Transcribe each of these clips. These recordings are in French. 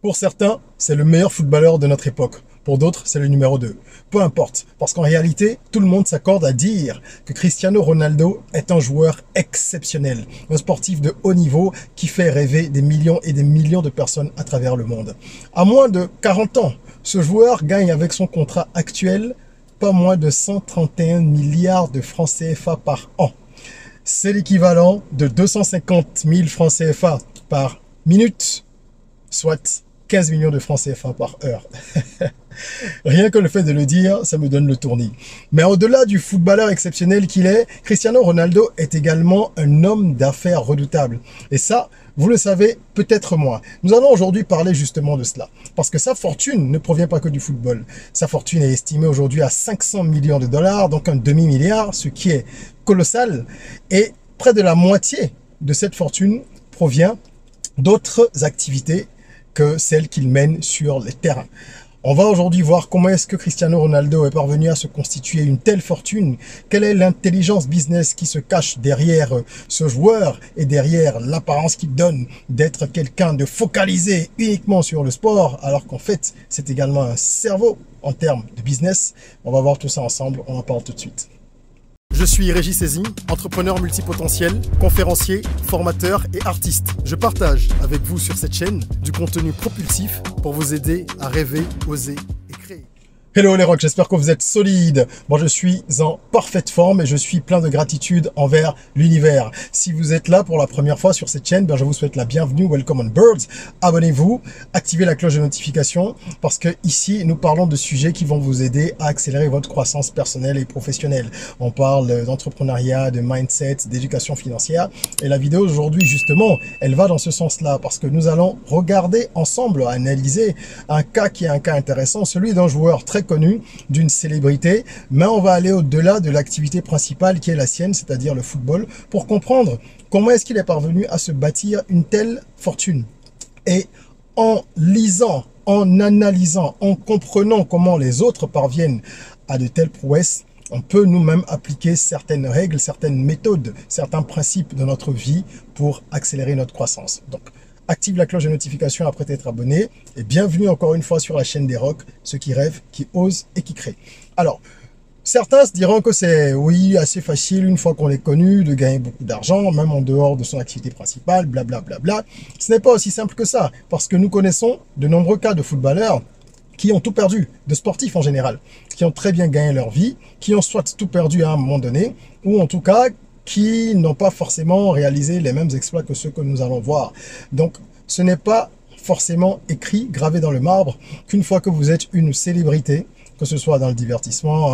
Pour certains, c'est le meilleur footballeur de notre époque. Pour d'autres, c'est le numéro 2. Peu importe, parce qu'en réalité, tout le monde s'accorde à dire que Cristiano Ronaldo est un joueur exceptionnel, un sportif de haut niveau qui fait rêver des millions et des millions de personnes à travers le monde. À moins de 40 ans, ce joueur gagne avec son contrat actuel pas moins de 131 milliards de francs CFA par an. C'est l'équivalent de 250 000 francs CFA par minute, soit 15 millions de francs CFA par heure. Rien que le fait de le dire, ça me donne le tournis. Mais au-delà du footballeur exceptionnel qu'il est, Cristiano Ronaldo est également un homme d'affaires redoutable. Et ça, vous le savez peut-être moins. Nous allons aujourd'hui parler justement de cela. Parce que sa fortune ne provient pas que du football. Sa fortune est estimée aujourd'hui à 500 millions de dollars, donc un demi-milliard, ce qui est colossal. Et près de la moitié de cette fortune provient d'autres activités que celles qu'il mène sur les terrains. On va aujourd'hui voir comment est-ce que Cristiano Ronaldo est parvenu à se constituer une telle fortune, quelle est l'intelligence business qui se cache derrière ce joueur et derrière l'apparence qu'il donne d'être quelqu'un de focalisé uniquement sur le sport, alors qu'en fait, c'est également un cerveau en termes de business. On va voir tout ça ensemble, on en parle tout de suite. Je suis Régis Saizy, entrepreneur multipotentiel, conférencier, formateur et artiste. Je partage avec vous sur cette chaîne du contenu propulsif pour vous aider à rêver, oser et créer. Hello les rocks, j'espère que vous êtes solides. Moi je suis en parfaite forme et je suis plein de gratitude envers l'univers. Si vous êtes là pour la première fois sur cette chaîne, je vous souhaite la bienvenue, welcome on birds. Abonnez-vous, activez la cloche de notification parce que ici nous parlons de sujets qui vont vous aider à accélérer votre croissance personnelle et professionnelle. On parle d'entrepreneuriat, de mindset, d'éducation financière et la vidéo d'aujourd'hui justement, elle va dans ce sens-là parce que nous allons regarder ensemble, analyser un cas qui est un cas intéressant, celui d'un joueur très connu, d'une célébrité, mais on va aller au-delà de l'activité principale qui est la sienne, c'est-à-dire le football, pour comprendre comment est-ce qu'il est parvenu à se bâtir une telle fortune. Et en lisant, en analysant, en comprenant comment les autres parviennent à de telles prouesses, on peut nous-mêmes appliquer certaines règles, certaines méthodes, certains principes de notre vie pour accélérer notre croissance. Donc, active la cloche de notification après t'être abonné et bienvenue encore une fois sur la chaîne des rocks, ceux qui rêvent, qui osent et qui créent. Alors, certains se diront que c'est, oui, assez facile une fois qu'on est connu de gagner beaucoup d'argent, même en dehors de son activité principale, blablabla. Bla, bla, bla. Ce n'est pas aussi simple que ça, parce que nous connaissons de nombreux cas de footballeurs qui ont tout perdu, de sportifs en général, qui ont très bien gagné leur vie, qui ont soit tout perdu à un moment donné, ou en tout cas, qui n'ont pas forcément réalisé les mêmes exploits que ceux que nous allons voir. Donc, ce n'est pas forcément écrit, gravé dans le marbre, qu'une fois que vous êtes une célébrité, que ce soit dans le divertissement,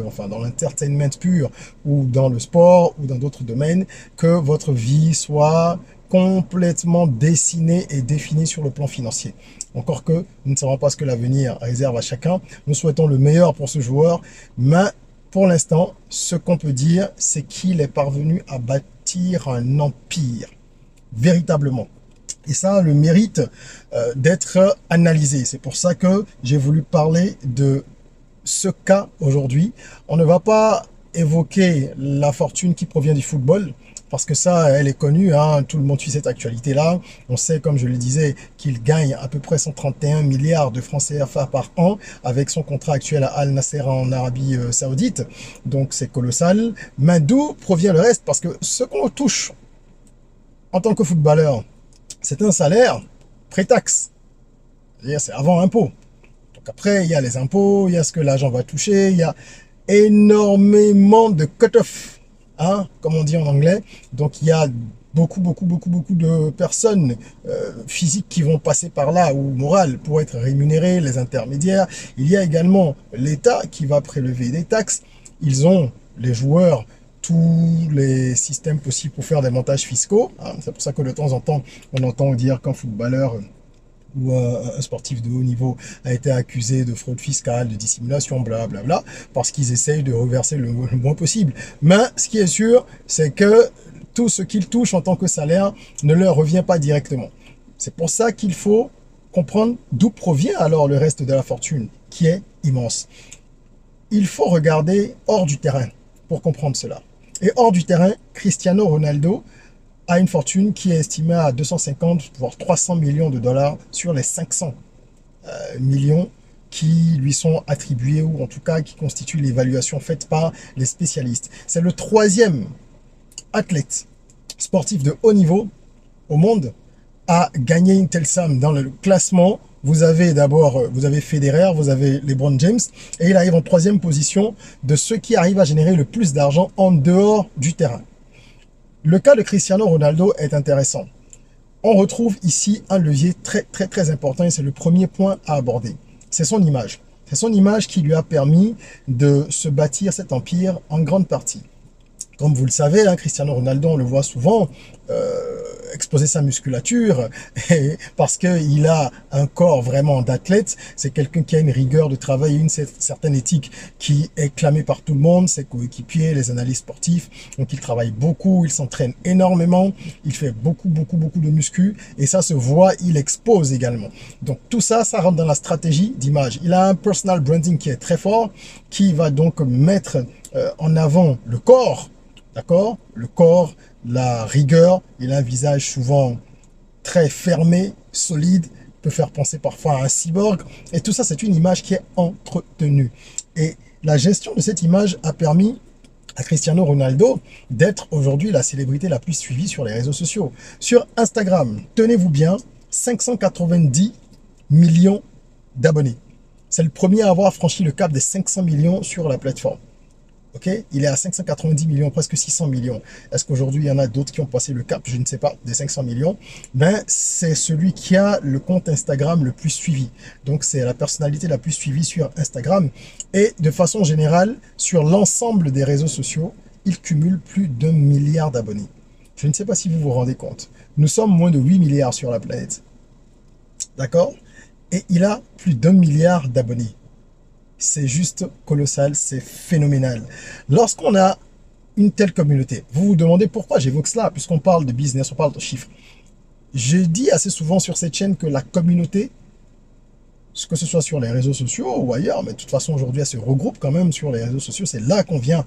enfin dans l'entertainment pur, ou dans le sport, ou dans d'autres domaines, que votre vie soit complètement dessinée et définie sur le plan financier. Encore que nous ne savons pas ce que l'avenir réserve à chacun. Nous souhaitons le meilleur pour ce joueur, mais pour l'instant, ce qu'on peut dire, c'est qu'il est parvenu à bâtir un empire, véritablement. Et ça a le mérite d'être analysé. C'est pour ça que j'ai voulu parler de ce cas aujourd'hui. On ne va pas évoquer la fortune qui provient du football, parce que ça, elle est connue, hein, tout le monde suit cette actualité-là. On sait, comme je le disais, qu'il gagne à peu près 131 milliards de francs CFA par an avec son contrat actuel à Al Nasser en Arabie Saoudite. Donc, c'est colossal. Mais d'où provient le reste? Parce que ce qu'on touche en tant que footballeur, c'est un salaire pré-taxe. C'est-à-dire, c'est avant impôt. Donc après, il y a les impôts, il y a ce que l'agent va toucher, il y a énormément de cut-off, hein, comme on dit en anglais. Donc il y a beaucoup de personnes physiques qui vont passer par là, ou morales, pour être rémunérées, les intermédiaires. Il y a également l'État qui va prélever des taxes. Ils ont, les joueurs, tous les systèmes possibles pour faire des montages fiscaux. Hein. C'est pour ça que de temps en temps, on entend dire qu'un footballeur ou un sportif de haut niveau a été accusé de fraude fiscale, de dissimulation, blablabla, parce qu'ils essayent de reverser le moins possible. Mais ce qui est sûr, c'est que tout ce qu'ils touchent en tant que salaire ne leur revient pas directement. C'est pour ça qu'il faut comprendre d'où provient alors le reste de la fortune, qui est immense. Il faut regarder hors du terrain pour comprendre cela. Et hors du terrain, Cristiano Ronaldo a une fortune qui est estimée à 250 voire 300 millions de dollars sur les 500 millions qui lui sont attribués, ou en tout cas qui constituent l'évaluation faite par les spécialistes. C'est le troisième athlète sportif de haut niveau au monde à gagner une telle somme. Dans le classement, vous avez d'abord, vous avez Federer, vous avez LeBron James, et il arrive en troisième position de ceux qui arrivent à générer le plus d'argent en dehors du terrain. Le cas de Cristiano Ronaldo est intéressant. On retrouve ici un levier très important, et c'est le premier point à aborder. C'est son image. C'est son image qui lui a permis de se bâtir cet empire en grande partie. Comme vous le savez, hein, Cristiano Ronaldo, on le voit souvent exposer sa musculature parce qu'il a un corps vraiment d'athlète. C'est quelqu'un qui a une rigueur de travail, une certaine éthique qui est clamée par tout le monde, ses coéquipiers, les analystes sportifs. Donc il travaille beaucoup, il s'entraîne énormément, il fait beaucoup de muscu et ça se voit, il expose également. Donc tout ça, ça rentre dans la stratégie d'image. Il a un personal branding qui est très fort, qui va donc mettre en avant le corps. D'accord? Le corps, la rigueur, il a un visage souvent très fermé, solide, peut faire penser parfois à un cyborg. Et tout ça, c'est une image qui est entretenue. Et la gestion de cette image a permis à Cristiano Ronaldo d'être aujourd'hui la célébrité la plus suivie sur les réseaux sociaux. Sur Instagram, tenez-vous bien, 590 millions d'abonnés. C'est le premier à avoir franchi le cap des 500 millions sur la plateforme. Okay, il est à 590 millions, presque 600 millions. Est-ce qu'aujourd'hui, il y en a d'autres qui ont passé le cap, je ne sais pas, des 500 millions? Ben, c'est celui qui a le compte Instagram le plus suivi. Donc, c'est la personnalité la plus suivie sur Instagram. Et de façon générale, sur l'ensemble des réseaux sociaux, il cumule plus d'1 milliard d'abonnés. Je ne sais pas si vous vous rendez compte. Nous sommes moins de 8 milliards sur la planète. D'accord? Et il a plus d'1 milliard d'abonnés. C'est juste colossal, c'est phénoménal. Lorsqu'on a une telle communauté, vous vous demandez pourquoi j'évoque cela, puisqu'on parle de business, on parle de chiffres. Je dis assez souvent sur cette chaîne que la communauté, que ce soit sur les réseaux sociaux ou ailleurs, mais de toute façon aujourd'hui elle se regroupe quand même sur les réseaux sociaux, c'est là qu'on vient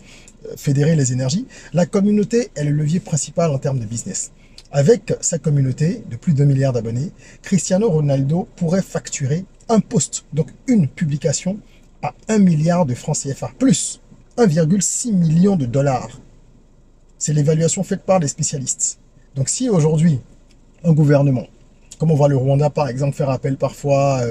fédérer les énergies. La communauté est le levier principal en termes de business. Avec sa communauté de plus de 2 milliards d'abonnés, Cristiano Ronaldo pourrait facturer un post, donc une publication, à 1 milliard de francs CFA, plus 1,6 million de dollars. C'est l'évaluation faite par les spécialistes. Donc si aujourd'hui, un gouvernement, comme on voit le Rwanda par exemple faire appel parfois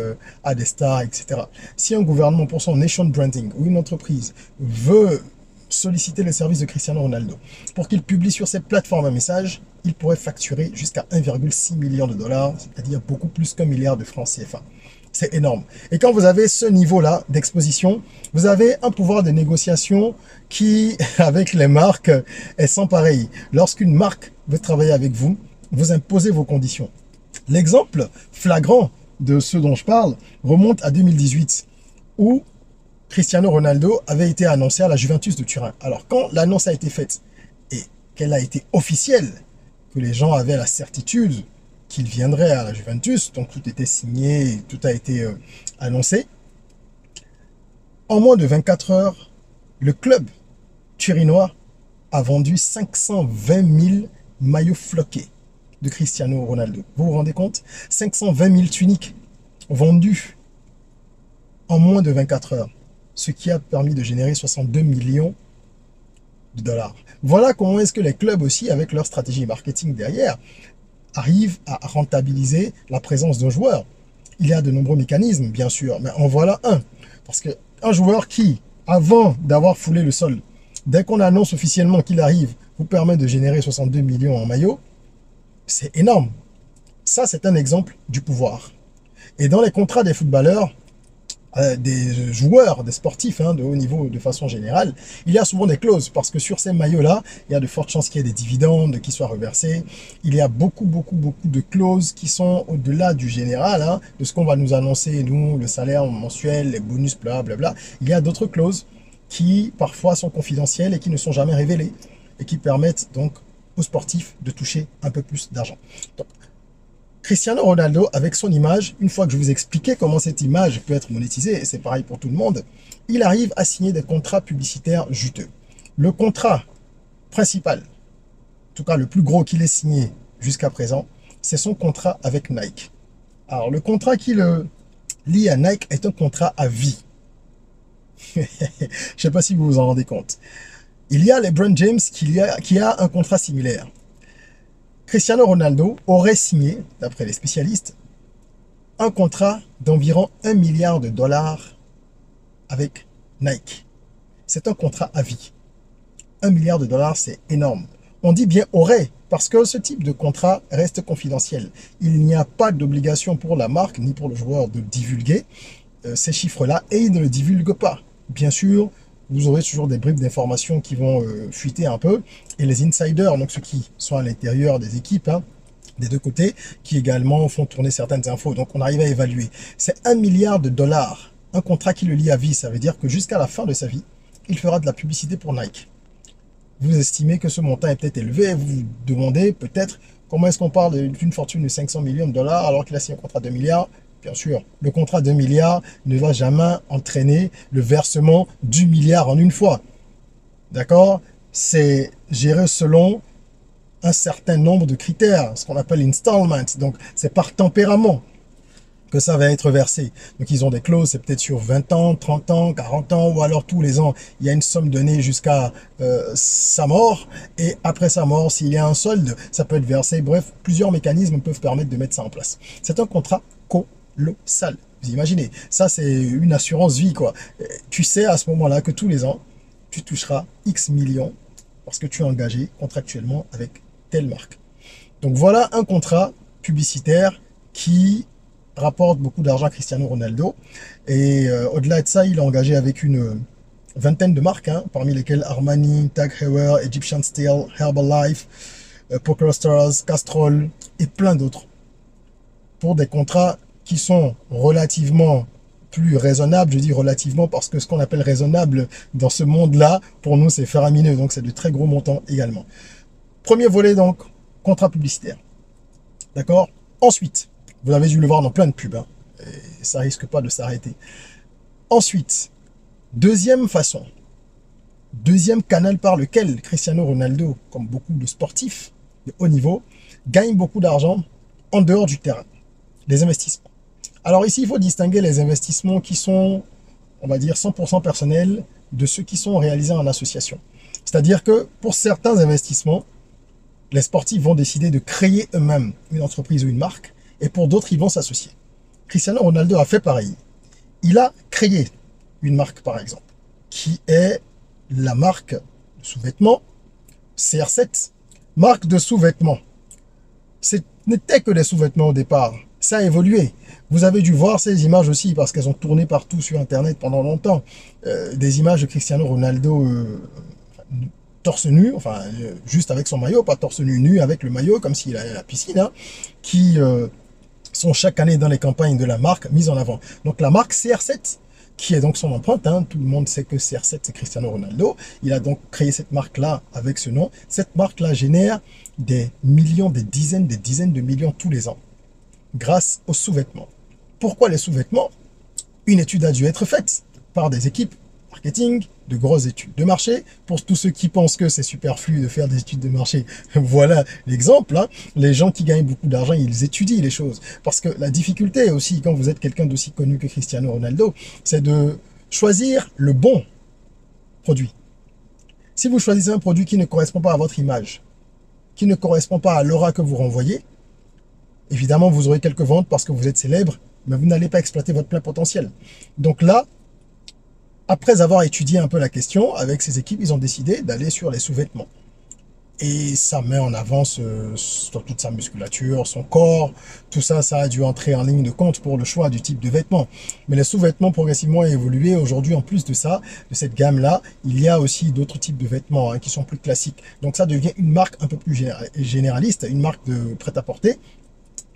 à des stars, etc. Si un gouvernement pour son nation branding ou une entreprise veut solliciter les services de Cristiano Ronaldo pour qu'il publie sur cette plateforme un message, il pourrait facturer jusqu'à 1,6 million de dollars, c'est-à-dire beaucoup plus qu'1 milliard de francs CFA. C'est énorme. Et quand vous avez ce niveau-là d'exposition, vous avez un pouvoir de négociation qui, avec les marques, est sans pareil. Lorsqu'une marque veut travailler avec vous, vous imposez vos conditions. L'exemple flagrant de ce dont je parle remonte à 2018, où Cristiano Ronaldo avait été annoncé à la Juventus de Turin. Alors, quand l'annonce a été faite et qu'elle a été officielle, que les gens avaient la certitude qu'il viendrait à la Juventus, donc tout était signé, tout a été annoncé. En moins de 24 heures, le club turinois a vendu 520 000 maillots floqués de Cristiano Ronaldo. Vous vous rendez compte? 520 000 tuniques vendues en moins de 24 heures, ce qui a permis de générer 62 millions de dollars. Voilà comment est-ce que les clubs aussi, avec leur stratégie marketing derrière, arrive à rentabiliser la présence d'un joueur. Il y a de nombreux mécanismes, bien sûr, mais en voilà un. Parce qu'un joueur qui, avant d'avoir foulé le sol, dès qu'on annonce officiellement qu'il arrive, vous permet de générer 62 millions en maillot, c'est énorme. Ça, c'est un exemple du pouvoir. Et dans les contrats des footballeurs, des joueurs, des sportifs de haut niveau de façon générale, il y a souvent des clauses parce que sur ces maillots-là, il y a de fortes chances qu'il y ait des dividendes qui soient reversés. Il y a beaucoup de clauses qui sont au-delà du général, de ce qu'on va nous annoncer, nous, le salaire mensuel, les bonus, blablabla. Il y a d'autres clauses qui parfois sont confidentielles et qui ne sont jamais révélées et qui permettent donc aux sportifs de toucher un peu plus d'argent. Cristiano Ronaldo, avec son image, une fois que je vous ai expliqué comment cette image peut être monétisée, et c'est pareil pour tout le monde, il arrive à signer des contrats publicitaires juteux. Le contrat principal, tout cas le plus gros qu'il ait signé jusqu'à présent, c'est son contrat avec Nike. Alors le contrat qui le lie à Nike est un contrat à vie. Je ne sais pas si vous vous en rendez compte. Il y a LeBron James qui a un contrat similaire. Cristiano Ronaldo aurait signé, d'après les spécialistes, un contrat d'environ 1 milliard de dollars avec Nike. C'est un contrat à vie. 1 milliard de dollars, c'est énorme. On dit bien aurait, parce que ce type de contrat reste confidentiel. Il n'y a pas d'obligation pour la marque ni pour le joueur de divulguer ces chiffres-là, et il ne le divulgue pas. Bien sûr, vous aurez toujours des bribes d'informations qui vont fuiter un peu, et les insiders, donc ceux qui sont à l'intérieur des équipes, hein, des deux côtés, qui également font tourner certaines infos. Donc on arrive à évaluer. C'est 1 milliard de dollars, un contrat qui le lie à vie. Ça veut dire que jusqu'à la fin de sa vie, il fera de la publicité pour Nike. Vous estimez que ce montant est peut-être élevé, vous vous demandez peut-être comment est-ce qu'on parle d'une fortune de 500 millions de dollars alors qu'il a signé un contrat de 2 milliards. Bien sûr, le contrat de 2 milliards ne va jamais entraîner le versement du milliard en une fois. D'accord? C'est géré selon un certain nombre de critères, ce qu'on appelle installment. Donc, c'est par tempérament que ça va être versé. Donc, ils ont des clauses, c'est peut-être sur 20 ans, 30 ans, 40 ans, ou alors tous les ans, il y a une somme donnée jusqu'à sa mort. Et après sa mort, s'il y a un solde, ça peut être versé. Bref, plusieurs mécanismes peuvent permettre de mettre ça en place. C'est un contrat colossal. Vous imaginez, ça c'est une assurance vie, quoi. Tu sais à ce moment-là que tous les ans, tu toucheras X millions parce que tu es engagé contractuellement avec telle marque. Donc voilà un contrat publicitaire qui rapporte beaucoup d'argent à Cristiano Ronaldo. Et au-delà de ça, il est engagé avec une vingtaine de marques, hein, parmi lesquelles Armani, Tag Heuer, Egyptian Steel, Herbalife, Poker Stars, Castrol et plein d'autres. Pour des contrats qui sont relativement plus raisonnables, je dis relativement parce que ce qu'on appelle raisonnable dans ce monde-là, pour nous, c'est faramineux. Donc, c'est de très gros montants également. Premier volet, donc, contrat publicitaire. D'accord? Ensuite, vous avez dû le voir dans plein de pubs, hein, et ça risque pas de s'arrêter. Ensuite, deuxième façon, deuxième canal par lequel Cristiano Ronaldo, comme beaucoup de sportifs de haut niveau, gagne beaucoup d'argent en dehors du terrain, les investissements. Alors ici, il faut distinguer les investissements qui sont, on va dire, 100% personnels de ceux qui sont réalisés en association. C'est-à-dire que pour certains investissements, les sportifs vont décider de créer eux-mêmes une entreprise ou une marque, et pour d'autres, ils vont s'associer. Cristiano Ronaldo a fait pareil. Il a créé une marque, par exemple, qui est la marque de sous-vêtements CR7. Marque de sous-vêtements. Ce n'était que des sous-vêtements au départ. Ça a évolué. Vous avez dû voir ces images aussi parce qu'elles ont tourné partout sur Internet pendant longtemps. Des images de Cristiano Ronaldo torse nu, enfin juste avec son maillot, pas torse nu avec le maillot comme s'il allait à la piscine, hein, qui sont chaque année dans les campagnes de la marque mises en avant. Donc la marque CR7, qui est donc son empreinte, hein, tout le monde sait que CR7 c'est Cristiano Ronaldo. Il a donc créé cette marque-là avec ce nom. Cette marque-là génère des millions, des dizaines de millions tous les ans grâce aux sous-vêtements. Pourquoi les sous-vêtements? Une étude a dû être faite par des équipes marketing, de grosses études de marché. Pour tous ceux qui pensent que c'est superflu de faire des études de marché, voilà l'exemple. Hein. Les gens qui gagnent beaucoup d'argent, ils étudient les choses. Parce que la difficulté aussi, quand vous êtes quelqu'un d'aussi connu que Cristiano Ronaldo, c'est de choisir le bon produit. Si vous choisissez un produit qui ne correspond pas à votre image, qui ne correspond pas à l'aura que vous renvoyez, évidemment, vous aurez quelques ventes parce que vous êtes célèbre, mais vous n'allez pas exploiter votre plein potentiel. Donc là, après avoir étudié un peu la question, avec ces équipes, ils ont décidé d'aller sur les sous-vêtements. Et ça met en avant sur toute sa musculature, son corps, tout ça, ça a dû entrer en ligne de compte pour le choix du type de vêtements. Mais les sous-vêtements progressivement ont évolué. Aujourd'hui, en plus de ça, de cette gamme-là, il y a aussi d'autres types de vêtements hein, qui sont plus classiques. Donc ça devient une marque un peu plus généraliste, une marque de prêt-à-porter,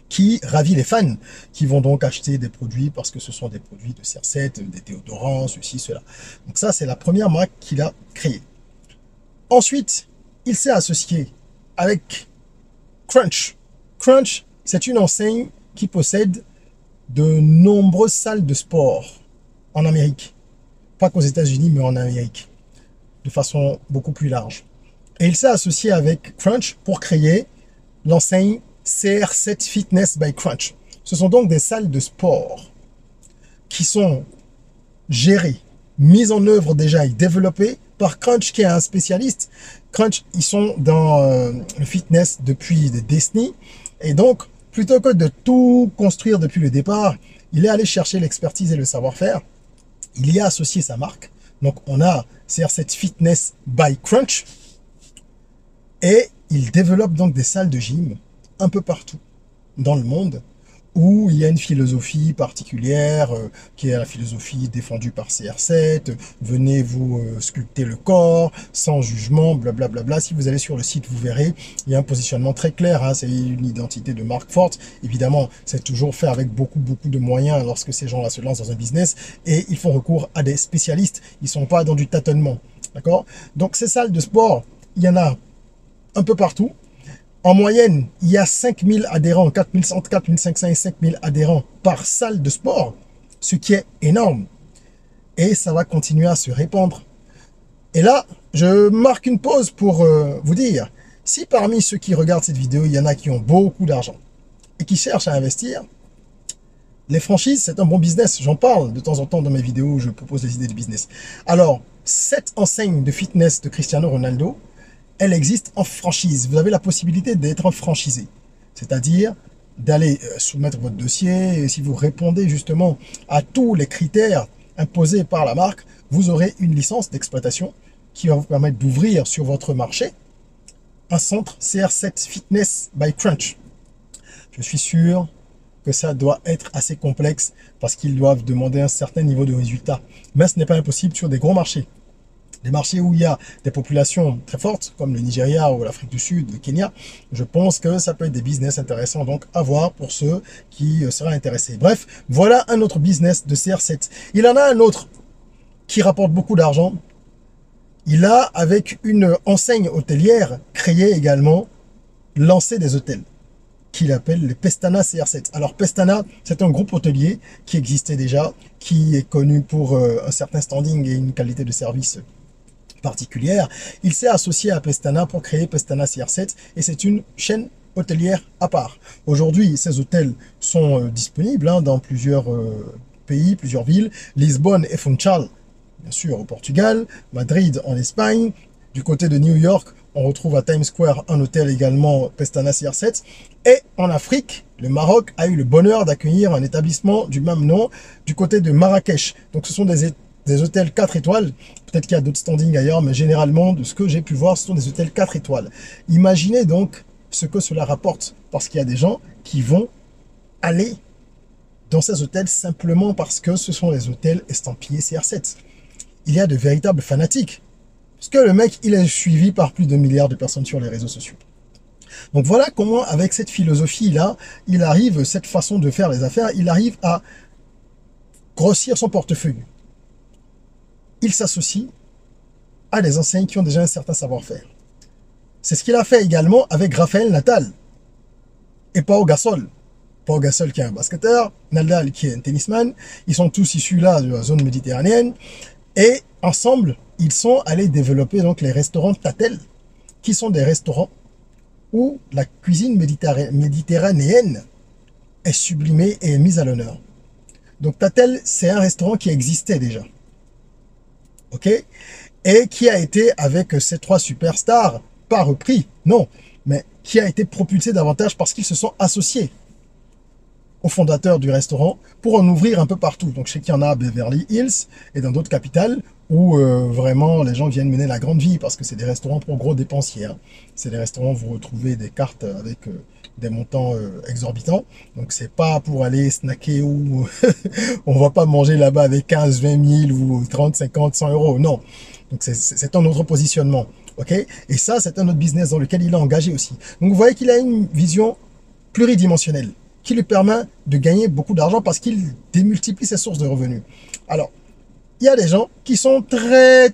qui ravit les fans, qui vont donc acheter des produits parce que ce sont des produits de CR7, des déodorants, ceci, cela. Donc ça, c'est la première marque qu'il a créée. Ensuite, il s'est associé avec Crunch. Crunch, c'est une enseigne qui possède de nombreuses salles de sport en Amérique. Pas qu'aux États-Unis, mais en Amérique, de façon beaucoup plus large. Et il s'est associé avec Crunch pour créer l'enseigne CR7 Fitness by Crunch. Ce sont donc des salles de sport qui sont gérées, mises en œuvre déjà et développées par Crunch, qui est un spécialiste. Crunch, ils sont dans le fitness depuis des décennies. Et donc, plutôt que de tout construire depuis le départ, il est allé chercher l'expertise et le savoir-faire. Il y a associé sa marque. Donc, on a CR7 Fitness by Crunch. Et il développe donc des salles de gym un peu partout dans le monde, où il y a une philosophie particulière, qui est la philosophie défendue par CR7, venez vous sculpter le corps, sans jugement, blablabla. Bla bla. Si vous allez sur le site, vous verrez, il y a un positionnement très clair, hein, c'est une identité de marque forte. Évidemment, c'est toujours fait avec beaucoup de moyens lorsque ces gens-là se lancent dans un business, et ils font recours à des spécialistes, ils ne sont pas dans du tâtonnement, d'accord? Donc ces salles de sport, il y en a un peu partout. En moyenne, il y a 5000 adhérents, 4000, entre 4500 et 5000 adhérents par salle de sport, ce qui est énorme. Et ça va continuer à se répandre. Et là, je marque une pause pour vous dire, si parmi ceux qui regardent cette vidéo, il y en a qui ont beaucoup d'argent et qui cherchent à investir, les franchises, c'est un bon business. J'en parle de temps en temps dans mes vidéos où je propose des idées de business. Alors, cette enseigne de fitness de Cristiano Ronaldo, elle existe en franchise. Vous avez la possibilité d'être franchisé, c'est-à-dire d'aller soumettre votre dossier, et si vous répondez justement à tous les critères imposés par la marque, vous aurez une licence d'exploitation qui va vous permettre d'ouvrir sur votre marché un centre CR7 Fitness by Crunch. Je suis sûr que ça doit être assez complexe parce qu'ils doivent demander un certain niveau de résultat, mais ce n'est pas impossible sur des gros marchés. Des marchés où il y a des populations très fortes, comme le Nigeria ou l'Afrique du Sud, le Kenya, je pense que ça peut être des business intéressants donc à voir pour ceux qui seraient intéressés. Bref, voilà un autre business de CR7. Il en a un autre qui rapporte beaucoup d'argent. Il a, avec une enseigne hôtelière, créé également, lancé des hôtels qu'il appelle le Pestana CR7. Alors Pestana, c'est un groupe hôtelier qui existait déjà, qui est connu pour un certain standing et une qualité de service particulière. Il s'est associé à Pestana pour créer Pestana CR7 et c'est une chaîne hôtelière à part. Aujourd'hui, ces hôtels sont disponibles dans plusieurs pays, plusieurs villes. Lisbonne et Funchal, bien sûr, au Portugal. Madrid en Espagne. Du côté de New York, on retrouve à Times Square un hôtel également Pestana CR7. Et en Afrique, le Maroc a eu le bonheur d'accueillir un établissement du même nom du côté de Marrakech. Donc ce sont des hôtels 4 étoiles, peut-être qu'il y a d'autres standings ailleurs, mais généralement, de ce que j'ai pu voir, ce sont des hôtels 4 étoiles. Imaginez donc ce que cela rapporte, parce qu'il y a des gens qui vont aller dans ces hôtels simplement parce que ce sont les hôtels estampillés CR7. Il y a de véritables fanatiques, parce que le mec, il est suivi par plus de milliards de personnes sur les réseaux sociaux. Donc voilà comment, avec cette philosophie-là, il arrive, cette façon de faire les affaires, il arrive à grossir son portefeuille. Il s'associe à des enseignes qui ont déjà un certain savoir-faire. C'est ce qu'il a fait également avec Rafael Nadal et Pau Gasol. Pau Gasol qui est un basketteur, Nadal qui est un tennisman. Ils sont tous issus là de la zone méditerranéenne. Et ensemble, ils sont allés développer donc les restaurants Tatel, qui sont des restaurants où la cuisine méditerranéenne est sublimée et est mise à l'honneur. Donc Tatel, c'est un restaurant qui existait déjà. Ok, et qui a été avec ces trois superstars, pas repris, non, mais qui a été propulsé davantage parce qu'ils se sont associés aux fondateurs du restaurant pour en ouvrir un peu partout. Donc je sais qu'il y en a à Beverly Hills et dans d'autres capitales où vraiment les gens viennent mener la grande vie parce que c'est des restaurants pour gros dépensiers. Hein. C'est des restaurants où vous retrouvez des cartes avec des montants exorbitants. Donc c'est pas pour aller snacker ou on va pas manger là-bas avec 15, 20 000 ou 30, 50, 100 euros. Non. Donc c'est un autre positionnement. Ok. Et ça, c'est un autre business dans lequel il est engagé aussi. Donc vous voyez qu'il a une vision pluridimensionnelle qui lui permet de gagner beaucoup d'argent parce qu'il démultiplie ses sources de revenus. Alors, il y a des gens qui sont très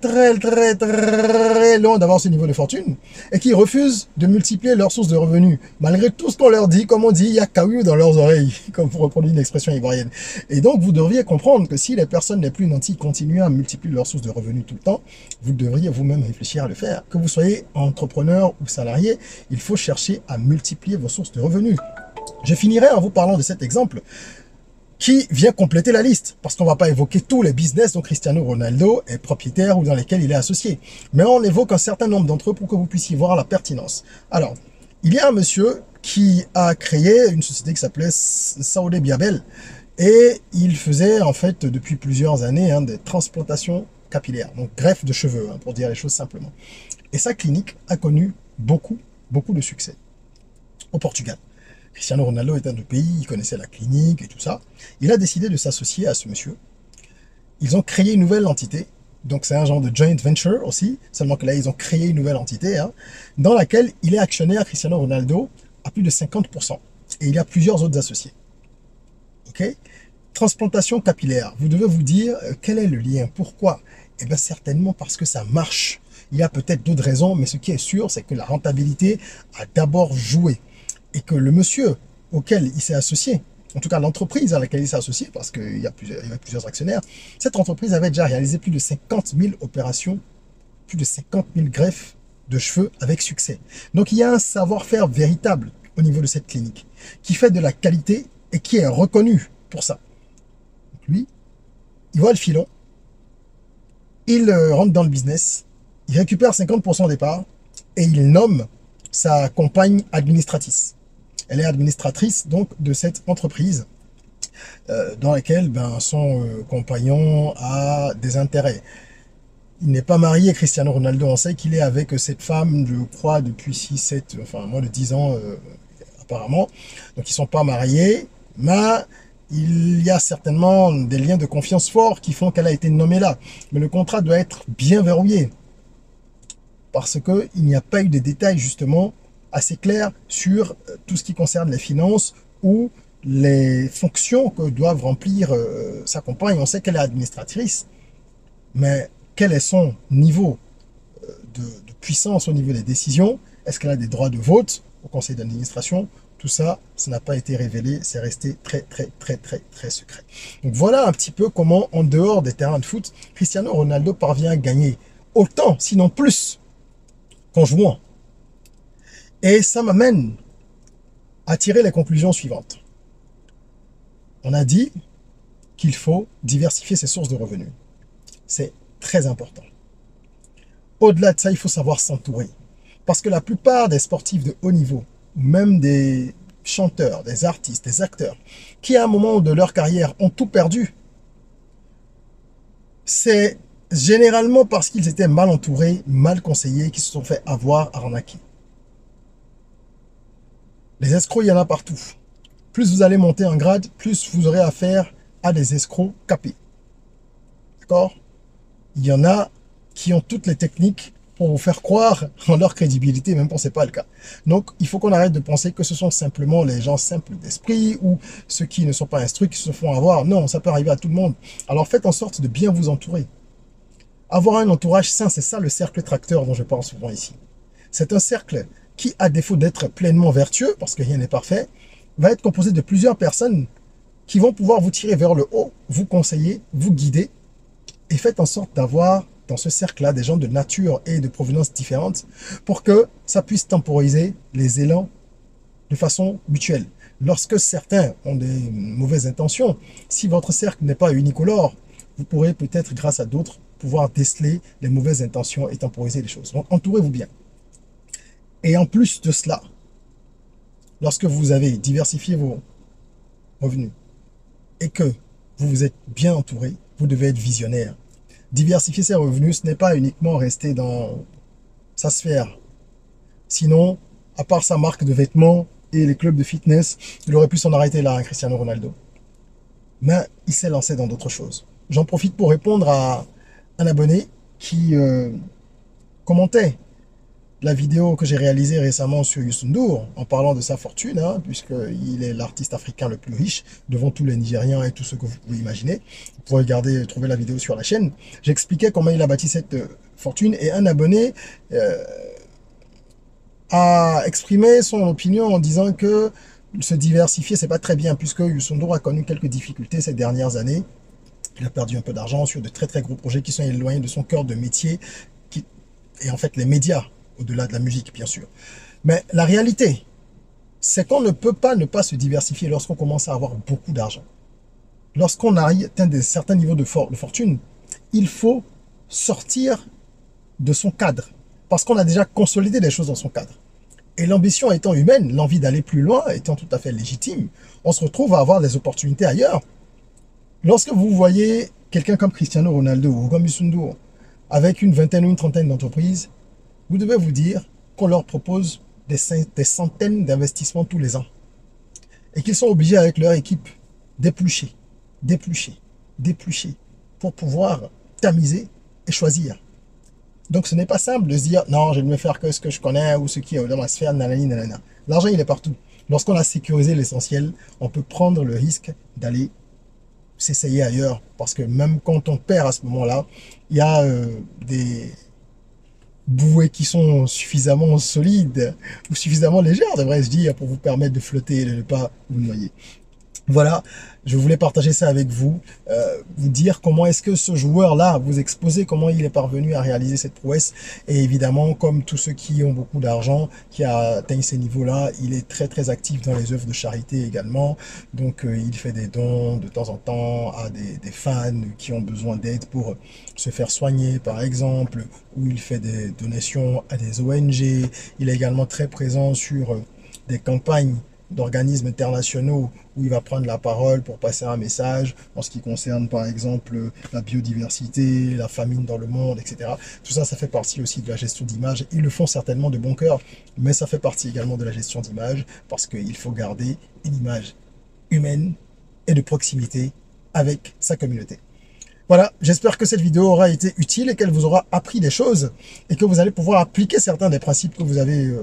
loin d'avoir ce niveau de fortune et qui refusent de multiplier leurs sources de revenus. Malgré tout ce qu'on leur dit, comme on dit, il y a caillou dans leurs oreilles, comme pour reprendre une expression ivoirienne. Et donc, vous devriez comprendre que si les personnes les plus nantis continuent à multiplier leurs sources de revenus tout le temps, vous devriez vous-même réfléchir à le faire. Que vous soyez entrepreneur ou salarié, il faut chercher à multiplier vos sources de revenus. Je finirai en vous parlant de cet exemple qui vient compléter la liste, parce qu'on ne va pas évoquer tous les business dont Cristiano Ronaldo est propriétaire ou dans lesquels il est associé. Mais on évoque un certain nombre d'entre eux pour que vous puissiez voir la pertinence. Alors, il y a un monsieur qui a créé une société qui s'appelait Saoudé Biabel, et il faisait en fait depuis plusieurs années des transplantations capillaires, donc greffe de cheveux, pour dire les choses simplement. Et sa clinique a connu beaucoup de succès au Portugal. Cristiano Ronaldo est un de pays, il connaissait la clinique et tout ça. Il a décidé de s'associer à ce monsieur. Ils ont créé une nouvelle entité. Donc c'est un genre de joint venture aussi. Seulement que là, ils ont créé une nouvelle entité dans laquelle il est actionnaire Cristiano Ronaldo à plus de 50%. Et il y a plusieurs autres associés. Ok? Transplantation capillaire. Vous devez vous dire quel est le lien. Pourquoi? Eh bien certainement parce que ça marche. Il y a peut-être d'autres raisons, mais ce qui est sûr, c'est que la rentabilité a d'abord joué. Et que le monsieur auquel il s'est associé, en tout cas l'entreprise à laquelle il s'est associé, parce qu'il y avait plusieurs actionnaires, cette entreprise avait déjà réalisé plus de 50 000 opérations, plus de 50 000 greffes de cheveux avec succès. Donc il y a un savoir-faire véritable au niveau de cette clinique, qui fait de la qualité et qui est reconnu pour ça. Donc lui, il voit le filon, il rentre dans le business, il récupère 50% des parts et il nomme sa compagne administratrice. Elle est administratrice donc de cette entreprise dans laquelle son compagnon a des intérêts. Il n'est pas marié, Cristiano Ronaldo. On sait qu'il est avec cette femme, je crois, depuis 6, 7, enfin moins de 10 ans apparemment. Donc ils ne sont pas mariés, mais il y a certainement des liens de confiance forts qui font qu'elle a été nommée là. Mais le contrat doit être bien verrouillé parce qu'il n'y a pas eu de détails justement assez clair sur tout ce qui concerne les finances ou les fonctions que doivent remplir sa compagne. On sait qu'elle est administratrice, mais quel est son niveau de puissance au niveau des décisions? Est-ce qu'elle a des droits de vote au conseil d'administration? Tout ça, ça n'a pas été révélé, c'est resté très secret. Donc voilà un petit peu comment, en dehors des terrains de foot, Cristiano Ronaldo parvient à gagner autant, sinon plus, qu'en jouant. Et ça m'amène à tirer les conclusions suivantes. On a dit qu'il faut diversifier ses sources de revenus. C'est très important. Au-delà de ça, il faut savoir s'entourer. Parce que la plupart des sportifs de haut niveau, ou même des chanteurs, des artistes, des acteurs, qui à un moment de leur carrière ont tout perdu, c'est généralement parce qu'ils étaient mal entourés, mal conseillés, qu'ils se sont fait avoir, arnaquer. Les escrocs, il y en a partout. Plus vous allez monter en grade, plus vous aurez affaire à des escrocs capés. D'accord? Il y en a qui ont toutes les techniques pour vous faire croire en leur crédibilité, même quand ce n'est pas le cas. Donc, il faut qu'on arrête de penser que ce sont simplement les gens simples d'esprit ou ceux qui ne sont pas instruits qui se font avoir. Non, ça peut arriver à tout le monde. Alors, faites en sorte de bien vous entourer. Avoir un entourage sain, c'est ça le cercle tracteur dont je parle souvent ici. C'est un cercle qui, à défaut d'être pleinement vertueux, parce que rien n'est parfait, va être composé de plusieurs personnes qui vont pouvoir vous tirer vers le haut, vous conseiller, vous guider, et faites en sorte d'avoir dans ce cercle-là des gens de nature et de provenance différentes pour que ça puisse temporiser les élans de façon mutuelle. Lorsque certains ont des mauvaises intentions, si votre cercle n'est pas unicolore, vous pourrez peut-être, grâce à d'autres, pouvoir déceler les mauvaises intentions et temporiser les choses. Donc, entourez-vous bien. Et en plus de cela, lorsque vous avez diversifié vos revenus et que vous vous êtes bien entouré, vous devez être visionnaire. Diversifier ses revenus, ce n'est pas uniquement rester dans sa sphère. Sinon, à part sa marque de vêtements et les clubs de fitness, il aurait pu s'en arrêter là, Cristiano Ronaldo. Mais il s'est lancé dans d'autres choses. J'en profite pour répondre à un abonné qui commentait la vidéo que j'ai réalisée récemment sur Youssou N'Dour, en parlant de sa fortune, hein, puisqu'il est l'artiste africain le plus riche, devant tous les Nigériens et tout ce que vous pouvez imaginer. Vous pouvez regarder, trouver la vidéo sur la chaîne. J'expliquais comment il a bâti cette fortune, et un abonné a exprimé son opinion en disant que se diversifier, c'est pas très bien, puisque Youssou N'Dour a connu quelques difficultés ces dernières années. Il a perdu un peu d'argent sur de très très gros projets qui sont éloignés de son cœur de métier, et en fait les médias, au-delà de la musique bien sûr. Mais la réalité, c'est qu'on ne peut pas ne pas se diversifier lorsqu'on commence à avoir beaucoup d'argent. Lorsqu'on atteint certains niveaux de fortune, il faut sortir de son cadre, parce qu'on a déjà consolidé des choses dans son cadre. Et l'ambition étant humaine, l'envie d'aller plus loin étant tout à fait légitime, on se retrouve à avoir des opportunités ailleurs. Lorsque vous voyez quelqu'un comme Cristiano Ronaldo ou comme Youssou N'Dour, avec une vingtaine ou une trentaine d'entreprises, vous devez vous dire qu'on leur propose des centaines d'investissements tous les ans. Et qu'ils sont obligés avec leur équipe d'éplucher, d'éplucher, d'éplucher pour pouvoir tamiser et choisir. Donc ce n'est pas simple de se dire non, je ne vais faire que ce que je connais ou ce qui est dans ma sphère, nanani, nanana. L'argent, il est partout. Lorsqu'on a sécurisé l'essentiel, on peut prendre le risque d'aller s'essayer ailleurs. Parce que même quand on perd à ce moment-là, il y a des bouées qui sont suffisamment solides ou suffisamment légères, devrais-je dire, pour vous permettre de flotter et de ne pas vous noyer. Voilà, je voulais partager ça avec vous, vous dire comment est-ce que ce joueur-là, vous exposer comment il est parvenu à réaliser cette prouesse. Et évidemment, comme tous ceux qui ont beaucoup d'argent, qui atteignent ces niveaux-là, il est très très actif dans les œuvres de charité également. Donc il fait des dons de temps en temps à des fans qui ont besoin d'aide pour se faire soigner par exemple, ou il fait des donations à des ONG. Il est également très présent sur des campagnes d'organismes internationaux où il va prendre la parole pour passer un message en ce qui concerne par exemple la biodiversité, la famine dans le monde, etc. Tout ça, ça fait partie aussi de la gestion d'image. Ils le font certainement de bon cœur, mais ça fait partie également de la gestion d'image parce qu'il faut garder une image humaine et de proximité avec sa communauté. Voilà, j'espère que cette vidéo aura été utile et qu'elle vous aura appris des choses et que vous allez pouvoir appliquer certains des principes que vous avez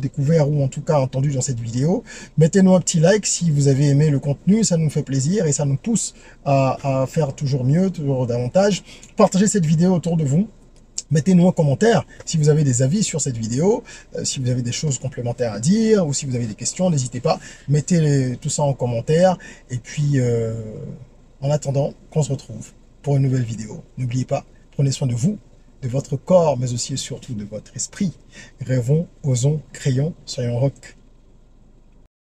découvert ou en tout cas entendu dans cette vidéo. Mettez-nous un petit like si vous avez aimé le contenu, ça nous fait plaisir et ça nous pousse à faire toujours mieux, toujours davantage. Partagez cette vidéo autour de vous. Mettez-nous un commentaire si vous avez des avis sur cette vidéo, si vous avez des choses complémentaires à dire ou si vous avez des questions, n'hésitez pas. Mettez tout ça en commentaire et puis en attendant qu'on se retrouve pour une nouvelle vidéo. N'oubliez pas, prenez soin de vous, de votre corps, mais aussi et surtout de votre esprit. Rêvons, osons, créons, soyons rock.